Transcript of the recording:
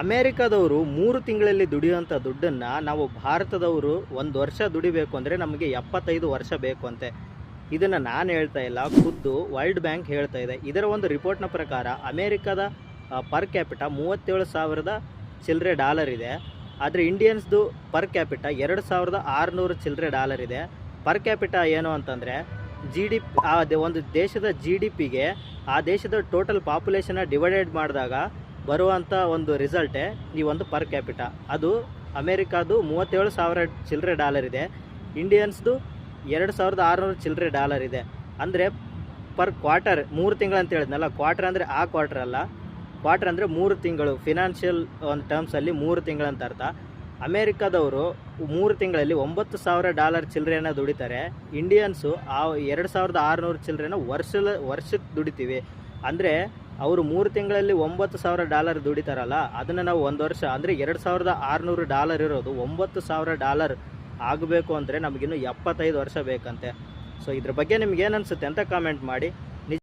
ಅಮೇರಿಕಾದವರು 3 ತಿಂಗಳಲ್ಲಿ ದುಡಿಯುವಂಥ ದುಡ್ಡನ್ನು ನಾವು ಭಾರತದವರು 1 ವರ್ಷ ದುಡಿಬೇಕು ಅಂದರೆ ನಮಗೆ 75 ವರ್ಷ ಬೇಕು ಅಂತೆ. ಇದನ್ನು ನಾನು ಹೇಳ್ತಾ ಇಲ್ಲ, ಖುದ್ದು ವರ್ಲ್ಡ್ ಬ್ಯಾಂಕ್ ಹೇಳ್ತಾ ಇದೆ. ಇದರ ಒಂದು ರಿಪೋರ್ಟ್ನ ಪ್ರಕಾರ ಅಮೇರಿಕಾದ ಪರ್ ಕ್ಯಾಪಿಟ 37,000 ಚಿಲ್ಲರೆ ಡಾಲರ್ ಇದೆ. ಆದರೆ ಇಂಡಿಯನ್ಸ್ದು ಪರ್ ಕ್ಯಾಪಿಟ 2,600 ಚಿಲ್ಲರೆ ಡಾಲರ್ ಇದೆ. ಪರ್ ಕ್ಯಾಪಿಟ ಏನು ಅಂತಂದರೆ ಒಂದು ದೇಶದ GDPಗೆ ಆ ದೇಶದ ಟೋಟಲ್ ಪಾಪ್ಯುಲೇಷನ್ನ ಡಿವೈಡೆಡ್ ಮಾಡಿದಾಗ ಬರುವಂಥ ಒಂದು ರಿಸಲ್ಟೇ ಈ ಒಂದು ಪರ್ ಕ್ಯಾಪಿಟ. ಅದು ಅಮೇರಿಕಾದು 37,000 ಚಿಲ್ಲರೆ ಡಾಲರ್ ಇದೆ, ಇಂಡಿಯನ್ಸ್ದು 2,600 ಚಿಲ್ಲರೆ ಡಾಲರ್ ಇದೆ. ಅಂದರೆ ಪರ್ ಕ್ವಾರ್ಟರ್ 3 ತಿಂಗಳು ಅಂತ ಹೇಳಿದ್ನಲ್ಲ, ಕ್ವಾರ್ಟರ್ ಅಂದರೆ ಆ ಕ್ವಾರ್ಟರ್ ಅಲ್ಲ, ಕ್ವಾರ್ಟರ್ ಅಂದರೆ 3 ತಿಂಗಳು. ಫಿನಾನ್ಷಿಯಲ್ ಒಂದು ಟರ್ಮ್ಸಲ್ಲಿ 3 ತಿಂಗಳು ಅಂತ ಅರ್ಥ. ಅಮೇರಿಕಾದವರು 3 ತಿಂಗಳಲ್ಲಿ $9,000 ಚಿಲ್ಲರೆಯನ್ನು ದುಡಿತಾರೆ. ಇಂಡಿಯನ್ಸು ಆ 2,600 ಚಿಲ್ಲರೆನ ವರ್ಷಕ್ಕೆ ದುಡಿತೀವಿ. ಅಂದರೆ ಅವರು 3 ತಿಂಗಳಲ್ಲಿ $9,000 ದುಡಿತಾರಲ್ಲ, ಅದನ್ನು ನಾವು 1 ವರ್ಷ ಅಂದರೆ $2,600 ಇರೋದು $9,000 ಆಗಬೇಕು ಅಂದರೆ ನಮಗಿನ್ನೂ 75 ವರ್ಷ ಬೇಕಂತೆ. ಸೊ ಇದ್ರ ಬಗ್ಗೆ ನಿಮ್ಗೆ ಏನು ಅನಿಸುತ್ತೆ ಅಂತ ಕಾಮೆಂಟ್ ಮಾಡಿ.